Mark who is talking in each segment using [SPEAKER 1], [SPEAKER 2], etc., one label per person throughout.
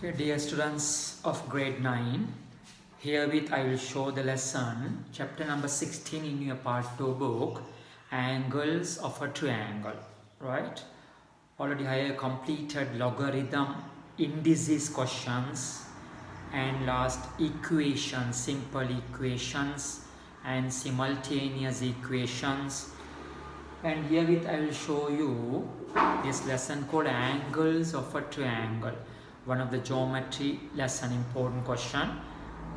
[SPEAKER 1] Okay, dear students of grade 9, herewith I will show the lesson, chapter number 16 in your part 2 book, angles of a triangle, right? Already I have completed logarithm, indices questions, and last equations, simple equations, and simultaneous equations. And herewith I will show you this lesson called angles of a triangle. One of the geometry lesson important question.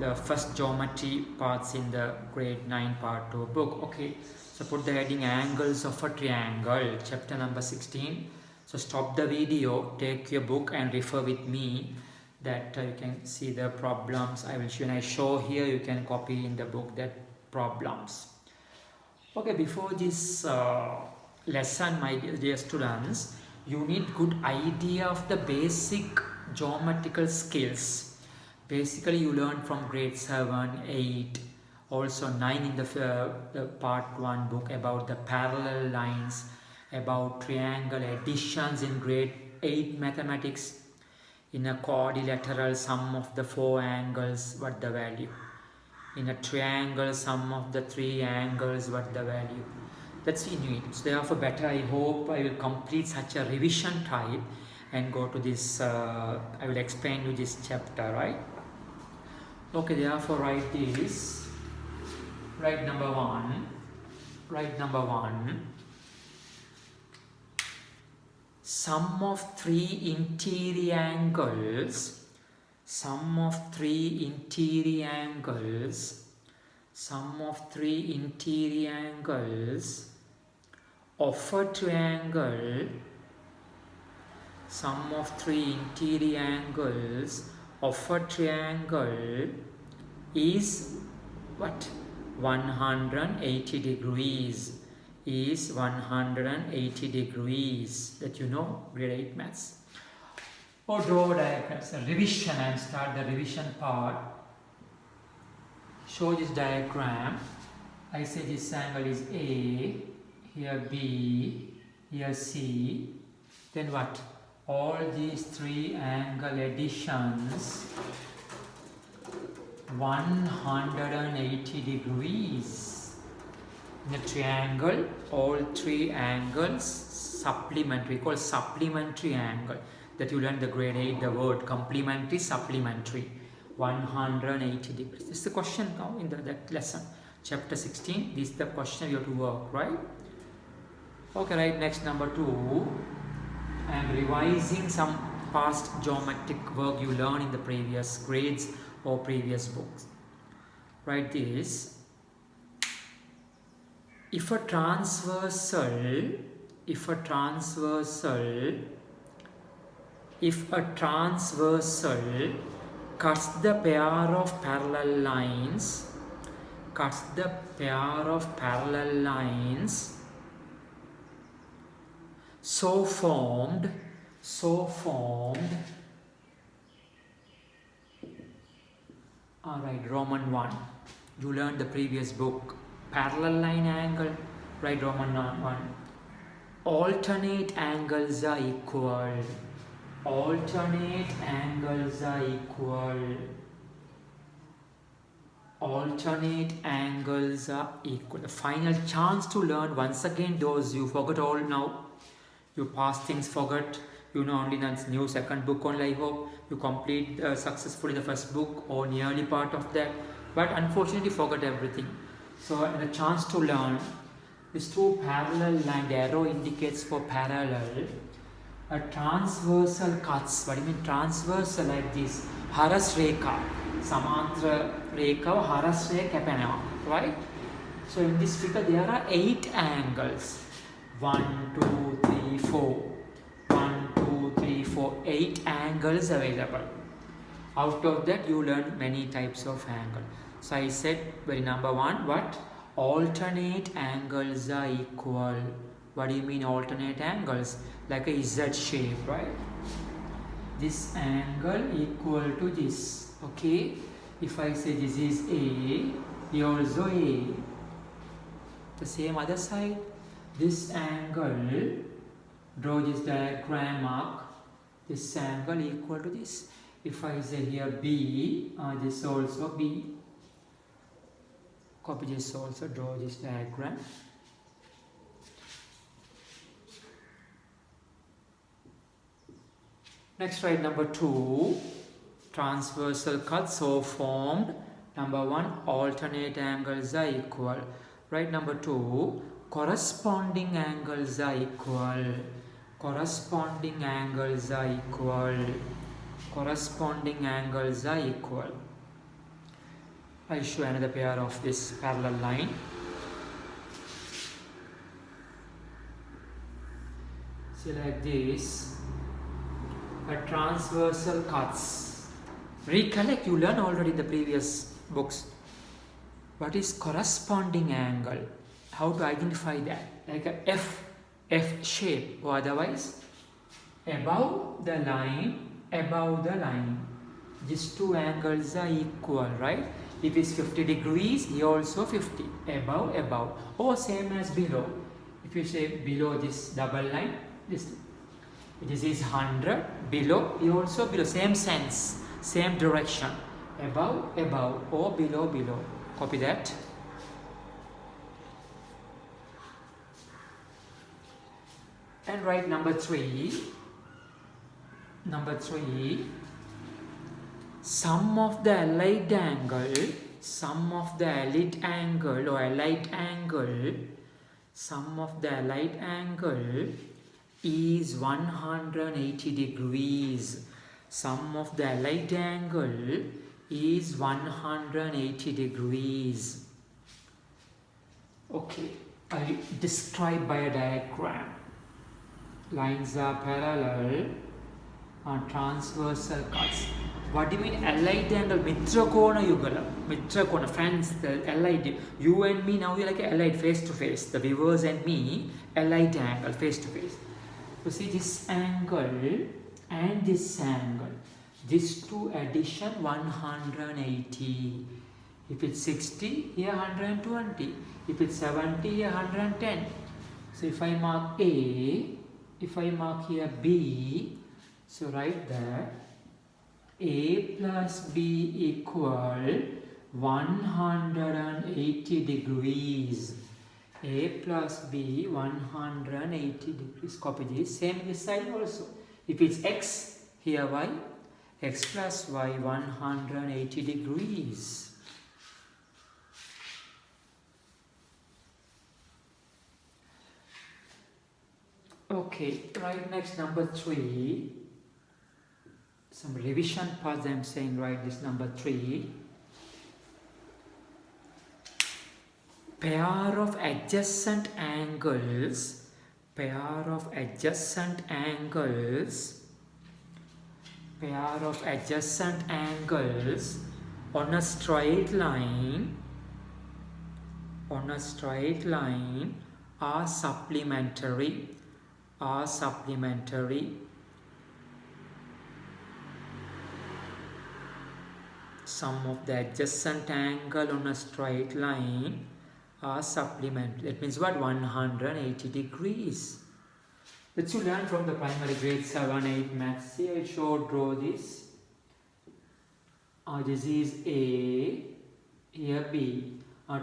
[SPEAKER 1] The first geometry parts in the grade 9 part 2 book. Okay, so put the heading angles of a triangle, chapter number 16. So stop the video, take your book and refer with me that you can see the problems I will show. When I show here, you can copy in the book that problems. Okay, before this lesson, my dear students, you need good idea of the basic geometrical skills. Basically, you learn from grade 7, 8, also 9 in the part 1 book about the parallel lines, about triangle additions in grade 8 mathematics. In a quadrilateral, sum of the 4 angles, what the value? In a triangle, sum of the 3 angles, what the value? That's in it. So therefore better, I hope I will complete such a revision type and go to this, I will explain you this chapter, right? Okay, therefore write this, write number 1, sum of 3 interior angles, sum of 3 interior angles of a triangle, sum of 3 interior angles of a triangle is what? 180 degrees, is 180 degrees, that you know, grade 8 maths. Or draw diagrams, revision, and start the revision part. Show this diagram. I say this angle is A, here B, here C. Then what? All these 3 angle additions, 180 degrees. In a triangle, all 3 angles supplementary, called supplementary angle. That you learn the grade 8, the word complementary, supplementary, 180 degrees. This is the question now in that lesson, chapter 16. This is the question you have to work, right? Okay, right, next number 2. I am revising some past geometric work you learned in the previous grades or previous books. Write this. If a transversal cuts the pair of parallel lines, so formed, alright, Roman 1, you learned the previous book, parallel line angle, right? Roman 1, alternate angles are equal, the final chance to learn. Once again, those you forgot all now, you past things forgot, you know only the new second book only. I hope you complete successfully the first book or nearly part of that, but unfortunately forgot everything. So the chance to learn these 2 parallel line, the arrow indicates for parallel. A transversal cuts, what do you mean transversal, like this, haras rekha, samantra rekha, haras rekha, right? So in this figure there are 8 angles, 1, 2, 3, 4, 1, 2, 3, 4, 8 angles available. Out of that you learn many types of angle. So I said very number 1, what? Alternate angles are equal. What do you mean alternate angles? Like a Z shape, right? This angle equal to this. Okay, if I say this is A, here also A. The same other side. This angle, draw this diagram mark. This angle equal to this. If I say here B, this also B. Copy this also, draw this diagram. Next, write number 2. Transversal cuts so formed. Number 1, alternate angles are equal. Write number 2, corresponding angles are equal. Corresponding angles are equal. Corresponding angles are equal. I'll show another pair of this parallel line. See, like this. A transversal cuts. Recollect, you learned already in the previous books. What is corresponding angle? How to identify that? Like a F shape, or otherwise above the line, above the line. These two angles are equal, right? If it's 50 degrees, here also 50. Above, above. Or same as below. If you say below this double line, this is 100. Below, here also below. Same sense, same direction. Above, above. Or below, below. Copy that. And write number 3. Number 3. Sum of the allied angle, sum of the allied angle or allied angle, sum of the allied angle is 180 degrees. Sum of the allied angle is 180 degrees. Okay, I describe by a diagram. Lines are parallel on transversal cuts. What do you mean allied angle? Mitrakona yugala. Mitrakona, friends, the allied. You and me now, we're like allied face to face. The viewers and me, allied angle, face to face. So see this angle and this angle. These two addition 180. If it's 60, here 120. If it's 70, here 110. So if I mark A, if I mark here B, so write that A plus B equal 180 degrees. A plus B 180 degrees. Copy this. Same this side also. If it's X, here Y. X plus Y 180 degrees. Okay, right, next number 3. Some revision parts I'm saying, right, this number 3. Pair of adjacent angles, pair of adjacent angles, pair of adjacent angles on a straight line, on a straight line are supplementary, are supplementary. Sum of the adjacent angle on a straight line are supplementary. That means what? 180 degrees. Let's you learn from the primary grade 7, 8 maths. See, I should draw this. This is A, here B.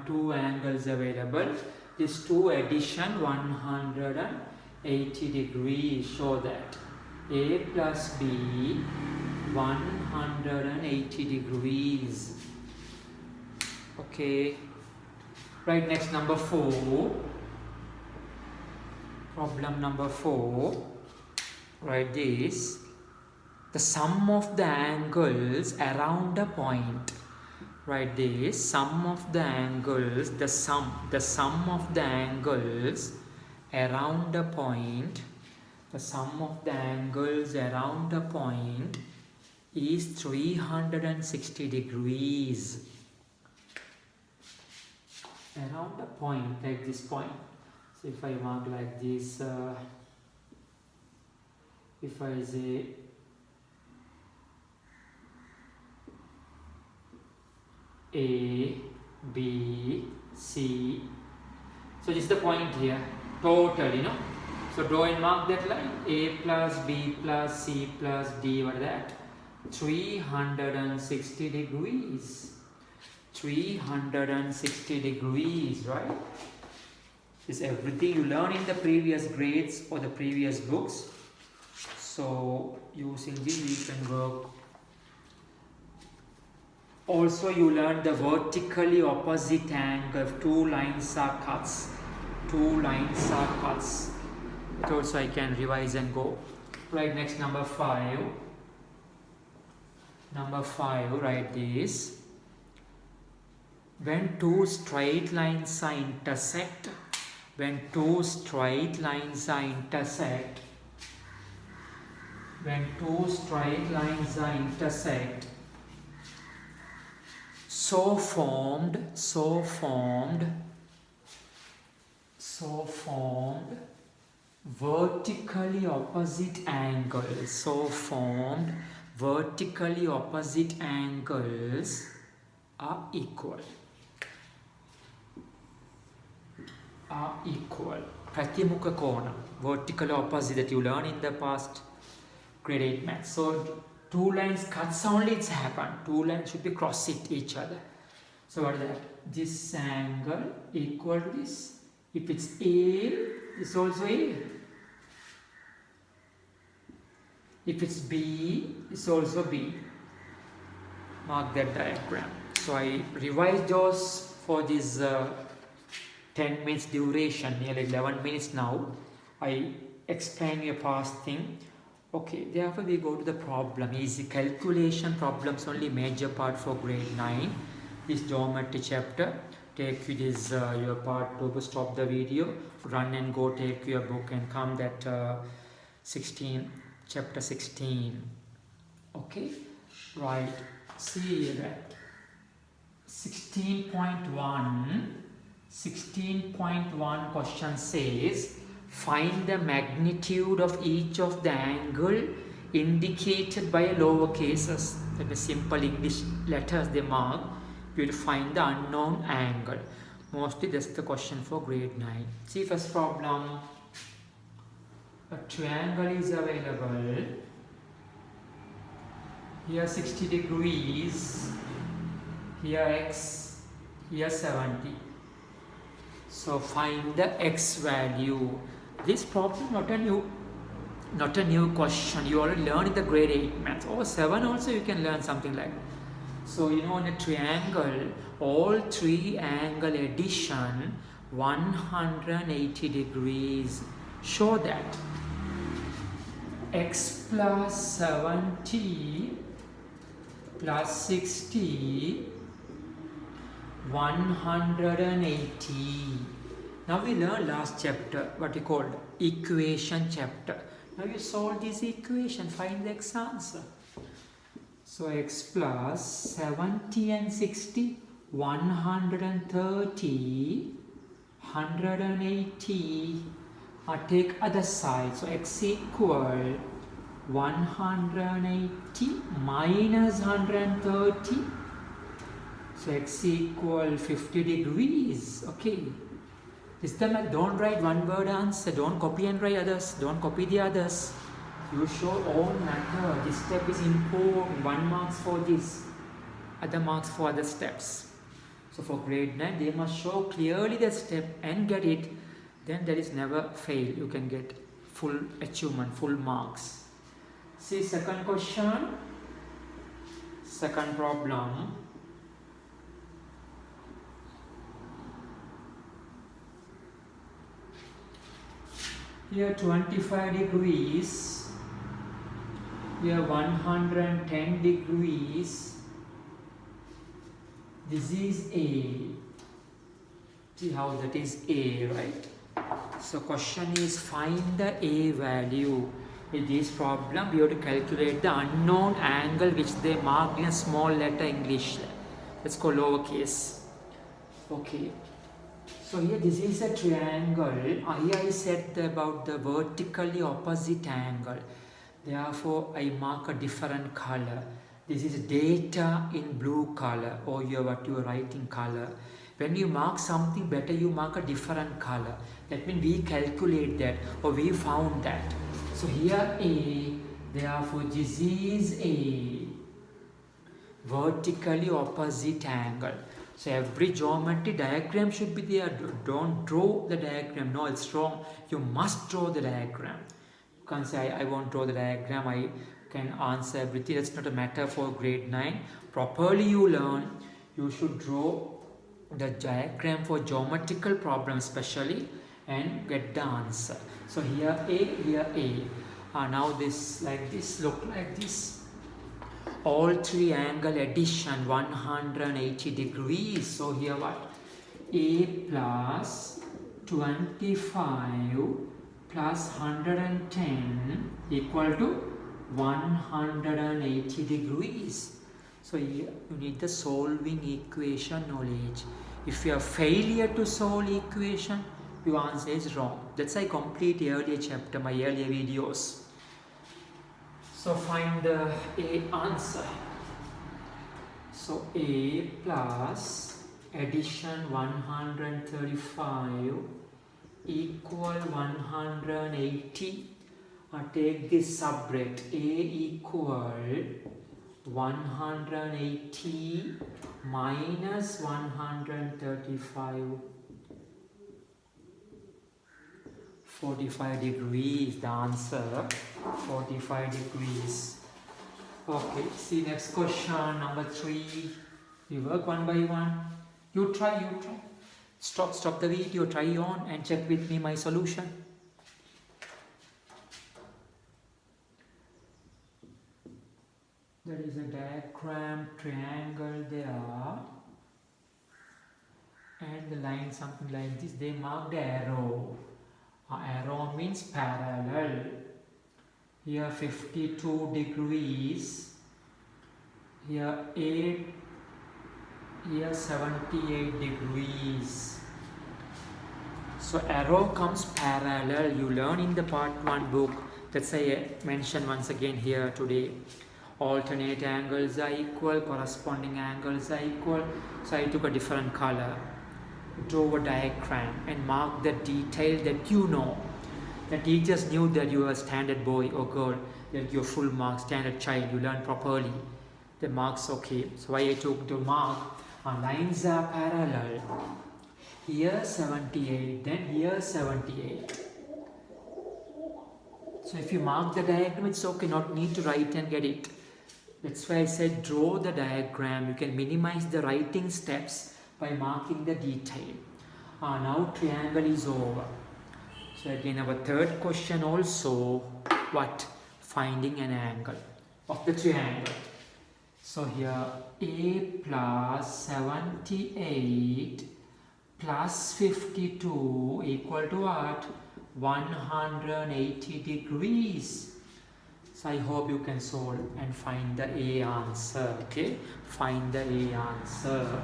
[SPEAKER 1] Two angles available. This two addition 180 degrees. Show that A plus B 180 degrees. Okay. Right, next number 4. Problem number 4. Write this. The sum of the angles around a point. Write this. Sum of the angles, the sum of the angles around a point. The sum of the angles around a point is 360 degrees. Around a point, like this point. So if I mark like this, if I say A, B, C, so this is the point here, total, you know. So draw and mark that line. A plus B plus C plus D, what is that? 360 degrees. 360 degrees, right? Is everything you learn in the previous grades or the previous books. So using this we can work. Also you learn the vertically opposite angle if two lines are cuts. Two lines are cuts. It also I can revise and go. Right, next number 5. Number 5, write this. When two straight lines are intersect, when two straight lines are intersect, when two straight lines are intersect, so formed vertically opposite angles, so formed vertically opposite angles are equal. Pratimukha kona, vertical opposite that you learned in the past grade 8 maths. So two lines cuts only it's happened. Two lines should be cross each other. So what is that? This angle equal to this. If it's A, it's also A. If it's B, it's also B. Mark that diagram. So I revised those for this 10 minutes duration, nearly 11 minutes now. I explain your past thing. Okay, therefore we go to the problem. Easy calculation problems only major part for grade 9. This geometry chapter. Take you this your part to stop the video. Run and go take your book and come that chapter 16. Okay, right. See that 16.1 question says find the magnitude of each of the angle indicated by lowercases. That is simple English letters they mark. You will find the unknown angle. Mostly that's the question for grade 9. See first problem. A triangle is available. Here 60 degrees. Here x. Here 70. So find the x value. This problem not a new question. You already learned in the grade 8 maths. Or 7 also you can learn something like that. So you know in a triangle, all three angle addition 180 degrees. Show that x plus 70 plus 60 180. Now we learned last chapter what we called equation chapter. Now you solve this equation, find the x answer. So x plus 70 and 60, 130, 180. Take other side. So x equal 180 minus 130. So x equal 50 degrees. Okay. This time don't write one word answer. Don't copy and write others. Don't copy the others. You show own method. This step is important. 1 marks for this. Other marks for other steps. So for grade 9, they must show clearly the step and get it. Then there is never fail. You can get full achievement, full marks. See second question. Second problem. Here 25 degrees. Here 110 degrees. This is A. See how that is A, right? So question is find the A value. In this problem we have to calculate the unknown angle which they marked in a small letter English. Let's go lowercase. Okay. So here this is a triangle. Here I said about the vertically opposite angle. Therefore I mark a different color. This is data in blue color, or what you write in color. When you mark something better, you mark a different color. That means we calculate that, or we found that. So here A, therefore this is A. vertically opposite angle. So every geometry diagram should be there. Don't draw the diagram. No, it's wrong. You must draw the diagram. You can't say I won't draw the diagram. I can answer everything. That's not a matter for grade 9. Properly you learn. You should draw the diagram for geometrical problems especially and get the answer. So here A, here A. Now this like this, look like this. All three angle addition 180 degrees. So here what? A plus 25 plus 110 equal to 180 degrees. So here you need the solving equation knowledge. If you have failure to solve equation, your answer is wrong. That's I complete earlier chapter, my earlier videos. So find the A answer. So A plus addition 135 equal 180. Take this subtract. A equal 180 minus 135. 45 degrees, the answer, 45 degrees. Okay, see next question, number 3. We work one by one. You try. Stop the video, try on and check with me my solution. There is a diagram, triangle there. And the line something like this, they mark the arrow. Arrow means parallel. Here 52 degrees. Here 8. Here 78 degrees. So arrow comes parallel. You learn in the part 1 book. That's I mentioned once again here today. Alternate angles are equal. Corresponding angles are equal. So I took a different color. Draw a diagram and mark the detail that you know. The teachers knew that you are a standard boy or girl, that you're full mark, standard child, you learn properly. The marks okay. So why I took to mark, our lines are parallel. Here 78, then here 78. So if you mark the diagram, it's okay, not need to write and get it. That's why I said draw the diagram. You can minimize the writing steps by marking the detail. Now triangle is over. So again our third question also, what? Finding an angle of the triangle. So here A plus 78 plus 52 equal to what? 180 degrees. So I hope you can solve and find the A answer. Okay, find the A answer.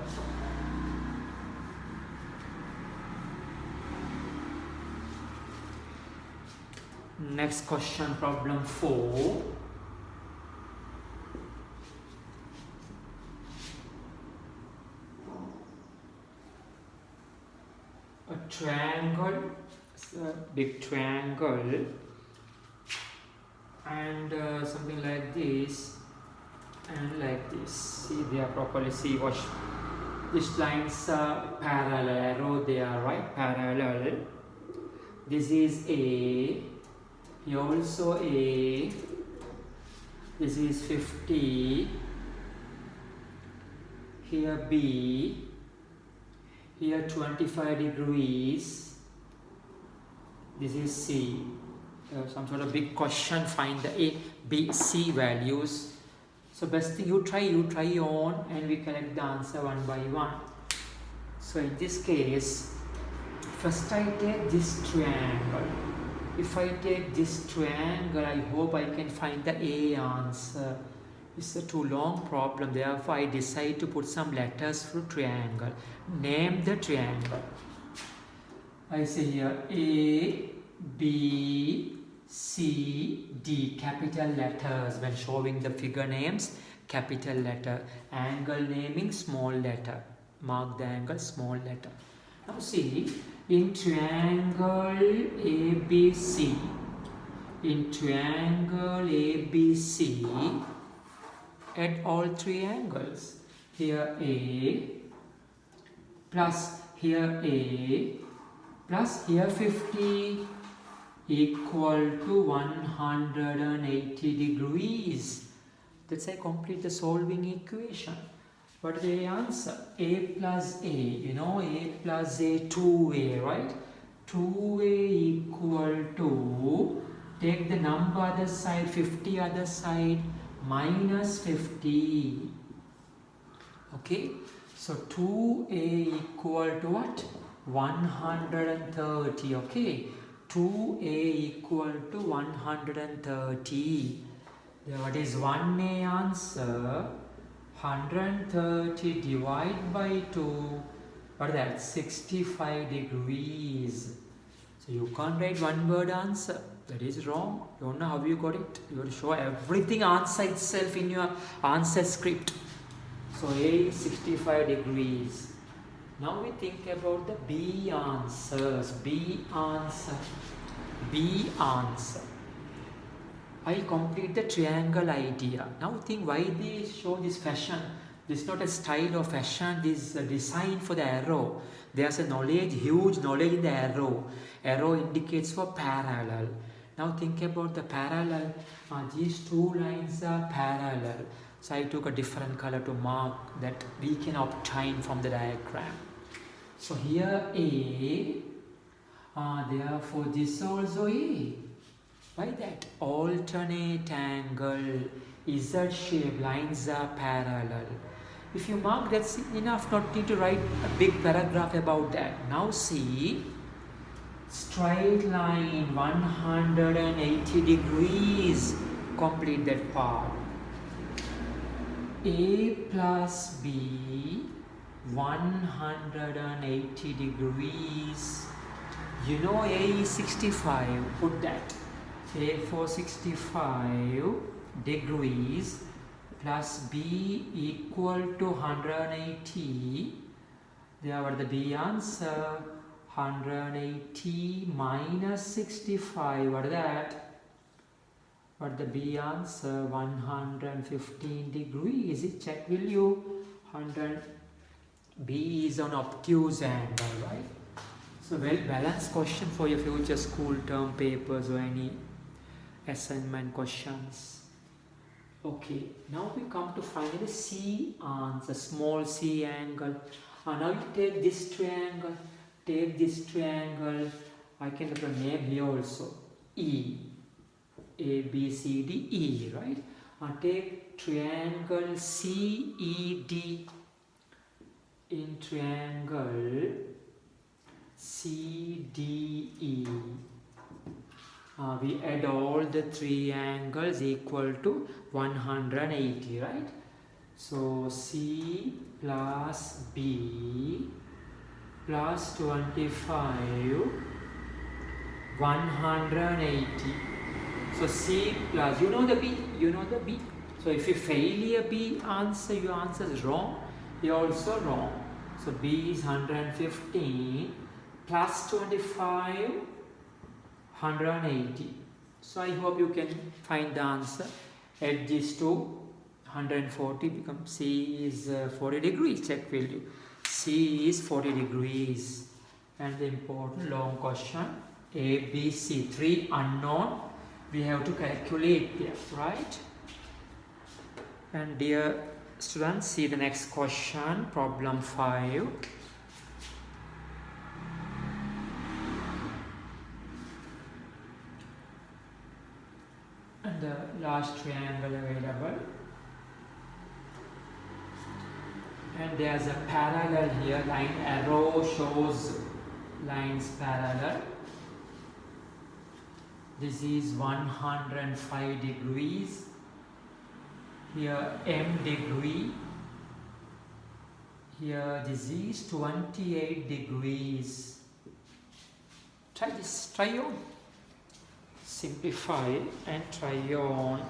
[SPEAKER 1] Next question, problem 4. A triangle, a big triangle, and something like this and like this. See, they are properly, see what these lines are parallel, arrow they are right parallel. This is A. Here also A, this is 50, here B, here 25 degrees, this is C. Some sort of big question, find the A, B, C values. So best thing you try on and we collect the answer one by one. So in this case, first I take this triangle. If I take this triangle, I hope I can find the A answer. It's a too long problem, therefore I decide to put some letters for triangle. Name the triangle. I say here A, B, C, D, capital letters. When showing the figure names, capital letter. Angle naming, small letter. Mark the angle, small letter. Now see, in triangle ABC, Add all three angles. Here A plus here A plus here 50 equal to 180 degrees. Let's say complete the solving equation. What is the answer? A plus A, you know, A plus A, 2A, right? 2A equal to, take the number other side, 50 other side, minus 50. Okay, so 2A equal to what? 130, okay? 2A equal to 130. What is 1A answer? 130 divided by 2, what is that? 65 degrees. So you can't write one word answer. That is wrong. You don't know how you got it. You have to show everything answer itself in your answer script. So A is 65 degrees. Now we think about the B answers. B answer. B answer. I complete the triangle idea. Now think why they show this fashion. This is not a style or fashion. This is a design for the arrow. There's a knowledge, huge knowledge in the arrow. Arrow indicates for parallel. Now think about the parallel. These two lines are parallel. So I took a different color to mark that we can obtain from the diagram. So here A, therefore this also A. Why that? Alternate angle, Z shape, lines are parallel. If you mark, that's enough, not need to write a big paragraph about that. Now see, straight line 180 degrees, complete that part. A plus B 180 degrees. You know A is 65, put that. A for 65 degrees plus B equal to 180. There were the B answer. 180 minus 65. What is that? What the B answer? 115 degrees. Is it? Check, will you? 100. B is on obtuse angle, right? So well balanced question for your future school term papers or any assignment questions. Okay, now we come to finally C answer, small c angle. Now you take this triangle, take this triangle. I can put a name here also, E. A, B, C, D, E, right? Take triangle CED. In triangle CDE, we add all the three angles equal to 180, right? So C plus B plus 25, 180. So C plus, you know the B, you know the B. So if you fail a B answer, your answer is wrong. You're also wrong. So B is 115 plus 25, 180. So I hope you can find the answer. Add this to 140 becomes C is 40 degrees. Check value. C is 40 degrees. And the important long question, A, B, C, 3 unknown. We have to calculate there, right? And dear students, see the next question, problem 5. And the last triangle available. And there's a parallel here, line arrow shows lines parallel. This is 105 degrees. Here M degree. Here this is 28 degrees. Try this, try on. Simplify and try on.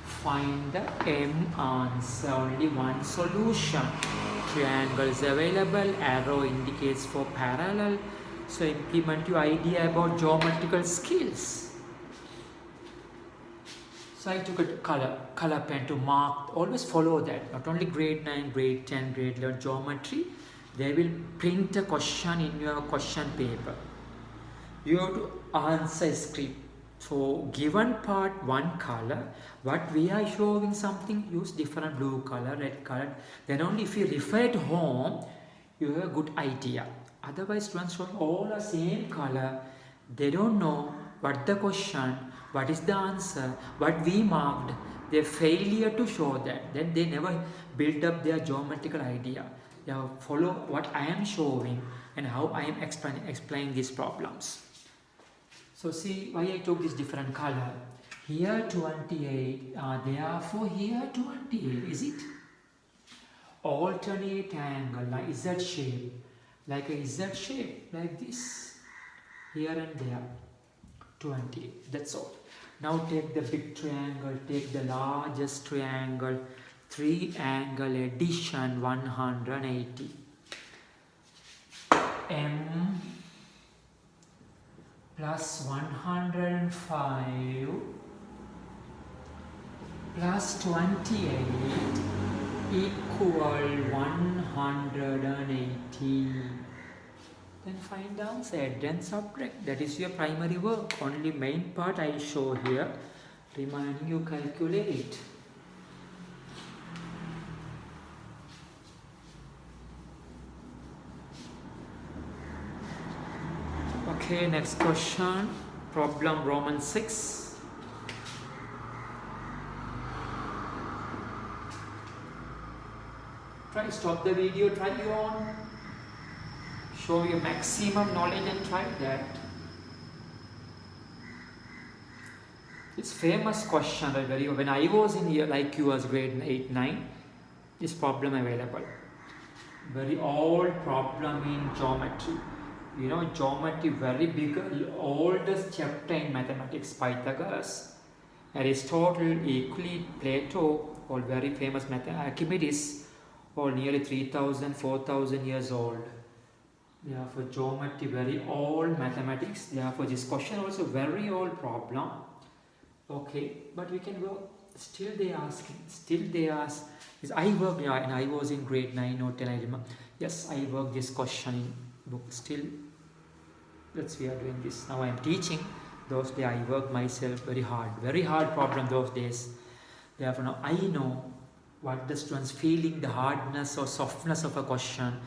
[SPEAKER 1] Find the M answer. Only one solution. Triangles available. Arrow indicates for parallel. So implement your idea about geometrical skills. So I took a color pen to mark, always follow that. Not only grade 9, grade 10, grade 11 geometry, they will print a question in your question paper. You have to answer script. So given part one color, what we are showing something, use different blue color, red color. Then only if you refer at home, you have a good idea. Otherwise, students showing all the same color, they don't know what the question, what is the answer, what we marked. They failure to show that. Then they never build up their geometrical idea. They follow what I am showing and how I am explaining these problems. So see why I took this different color. Here 28, therefore here 28, is it? Alternate angle, like Z shape, like a Z shape, like this, here and there, 28, that's all. Now take the big triangle, take the largest triangle, 3-angle addition 180. M plus 105 plus 28 equal 180. Then find the answer, add and subtract. That is your primary work. Only main part I show here, reminding you calculate. Okay, next question, problem Roman 6. Try stop the video, try your own. Show your maximum knowledge and try that. It's famous question, right? When I was in here, like you was grade 8, 9, this problem available. Very old problem in geometry. You know, geometry very big, oldest chapter in mathematics, Pythagoras, Aristotle, Euclid, Plato, all very famous Archimedes, all nearly 3,000, 4,000 years old. Therefore, geometry very old mathematics. Therefore, this question also very old problem. Okay, but we can work. Still they ask. I worked, and I was in grade 9 or 10. I remember. Yes, I worked this question in book. Still, we are doing this. Now I am teaching. Those days I worked myself very hard problem those days. Therefore, now I know what the students feeling, the hardness or softness of a question.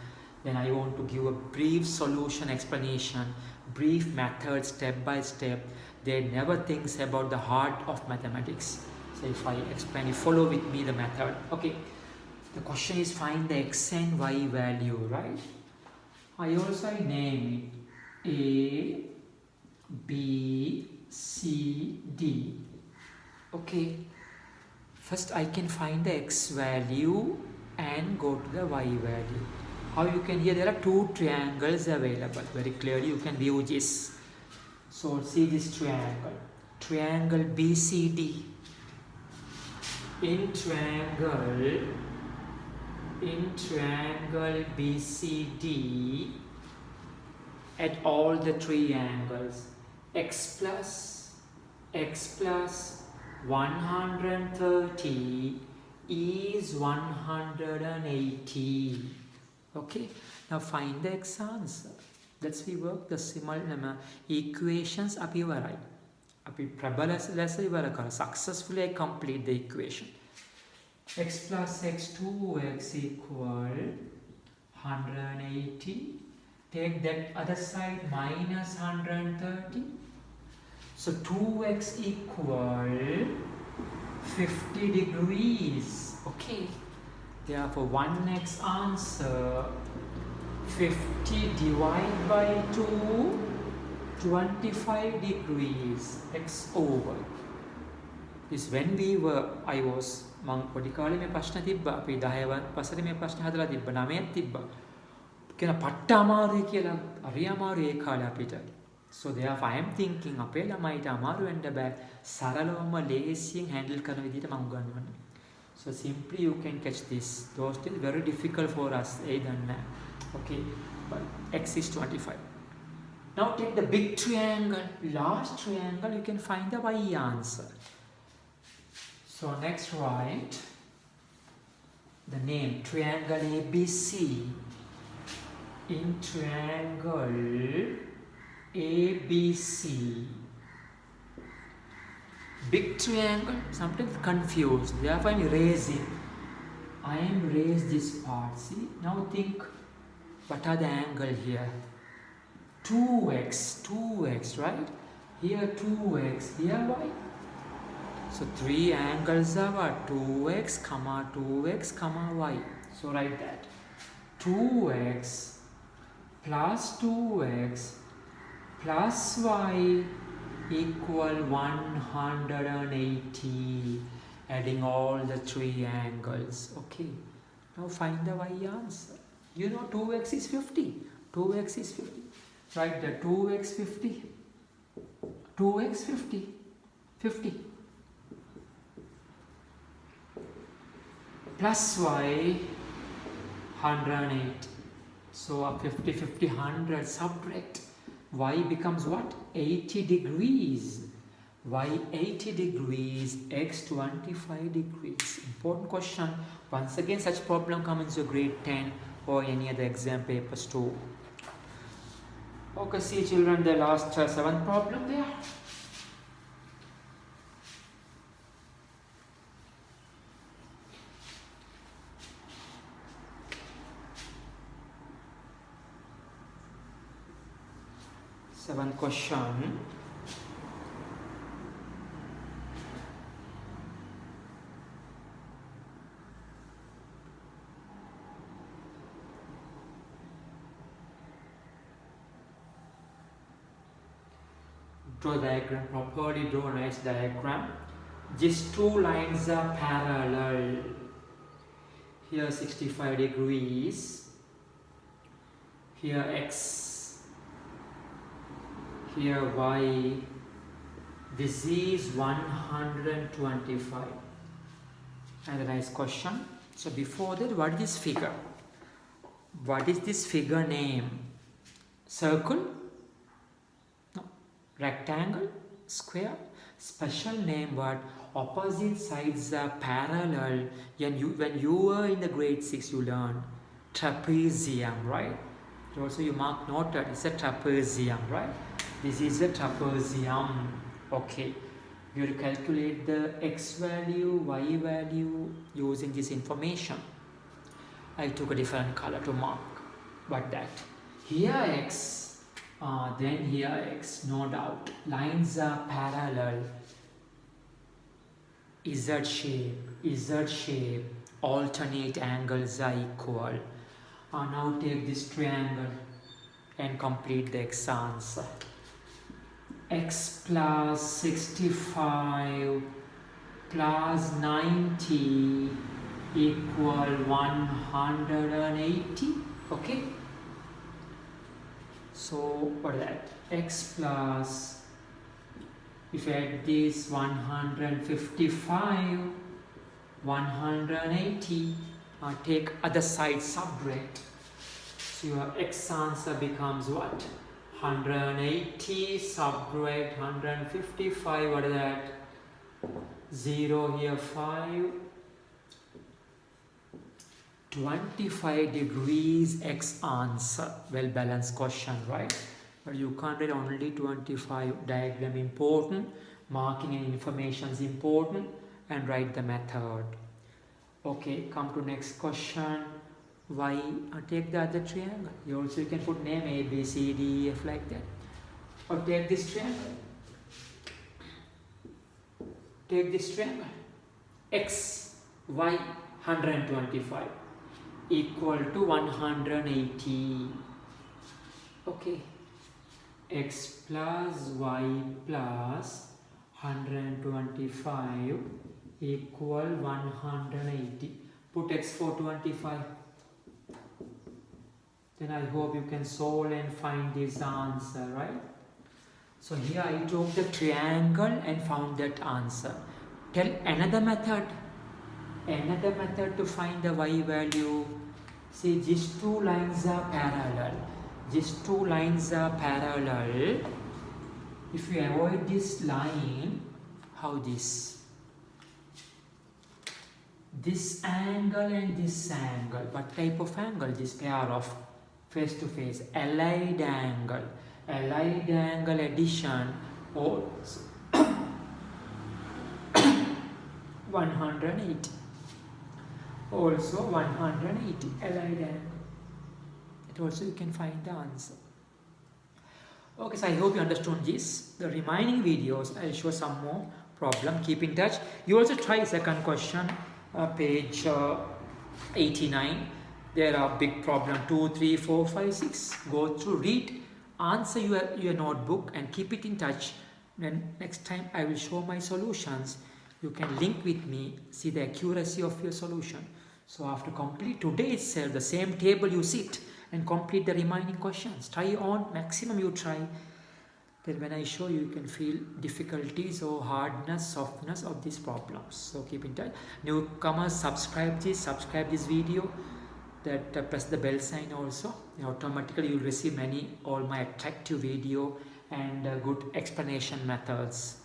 [SPEAKER 1] Then I want to give a brief solution explanation, brief method, step by step. They never think about the heart of mathematics. So if I explain, you follow with me the method. Okay, the question is find the x and y value, right? I also name it A, B, C, D. Okay, first I can find the x value and go to the y value. How you can hear there are two triangles available. Very clearly you can view this. So see this triangle BCD. In triangle BCD, at all the three angles, x plus 130 is 180. Okay, now find the x answer. Let's we work the similar equations up here, right? Successfully I complete the equation. X plus x2x equal 180. Take that other side minus 130. So 2x equal 50 degrees. Okay. Therefore 1x answer 50 divided by 2, 25 degrees x over. This when we were, I was මං පොඩි කාලේ මේ ප්‍රශ්න තිබ්බා. අපි 10 පස්සට මේ ප්‍රශ්න හදලා තිබ්බා. 9ක් තිබ්බා. කියන පට්ට අමාරුයි කියලා. හරි අමාරුයි ඒ කාලේ අපිට. So therefore I am thinking අපේ ළමයිට අමාරු වෙන්න බෑ. සරලවම ලේසියෙන් handle කරන විදිහට මම උගන්වනවා. So simply you can catch this. Those still very difficult for us. Okay, but x is 25. Now take the big triangle, large triangle. You can find the y answer. So next write the name triangle ABC. In triangle ABC, big triangle, sometimes confused, therefore I am erasing. I am erase this part. See, now think what are the angle here? 2x, right? Here 2x, here y. So three angles are what? 2x, comma 2x, comma y. So write that. 2x plus 2x plus y equal 180. Adding all the three angles. Okay. Now find the y answer. You know 2x is 50. 2x is 50. Write the 2x 50. 2x 50. 50. Plus y 108. So 50, 50, 100. Subtract. Y becomes what? 80 degrees. Y 80 degrees, x 25 degrees. Important question. Once again, such problem comes in your grade 10 or any other exam papers too. Okay, see children, the last 7th problem there. Seventh question. Draw diagram properly, draw a nice diagram. These two lines are parallel. Here 65 degrees. Here x. Here y. This is 125. And a nice question. So before that, what is this figure? What is this figure name? Circle? No. Rectangle? Square? Special name, but opposite sides are parallel. When you were in the grade 6, you learned trapezium, right? Also you mark noted, it's a trapezium, right? This is a trapezium. Okay. You will calculate the x value, y value using this information. I took a different color to mark. What that? Here x, then here x, no doubt. Lines are parallel. Z shape, alternate angles are equal. Now take this triangle and complete the x answer. X plus 65 plus 90 equal 180. Okay. So what is that? X plus, if you add this 155, 180. Take other side, subtract. So your x answer becomes what? 180 subtract 155. What is that? 0 here, 5. 25 degrees x answer. Well balanced question, right? But you can't read only 25. Diagram important, marking and information is important, and write the method. Okay, come to next question. Y, take the other triangle. You can put name A, B, C, D, E, F like that. Or take this triangle. Take this triangle. X, Y, 125 equal to 180. Okay. X plus Y plus 125 equal 180. Put x for 25. Then I hope you can solve and find this answer, right? So here I took the triangle and found that answer. Tell another method. Another method to find the y value. See, these two lines are parallel. These two lines are parallel. If you avoid this line, how this? this angle and this angle. What type of angle? This pair of face to face, allied angle. Allied angle addition also 180. Also 180 allied angle. It also you can find the answer. Okay, so I hope you understood this. The remaining videos I'll show some more problem. Keep in touch. You also try second question, page 89. There are big problem 2, 3, 4, 5, 6. Go through, read, answer your notebook and keep it in touch. Then next time I will show my solutions. You can link with me, see the accuracy of your solution. So after complete today itself, the same table you sit and complete the remaining questions. Try on, maximum you try. Then when I show you, you can feel difficulties or hardness, softness of these problems. So keep in touch. Newcomers, subscribe this video. That press the bell sign also. Automatically you will receive all my attractive video and good explanation methods.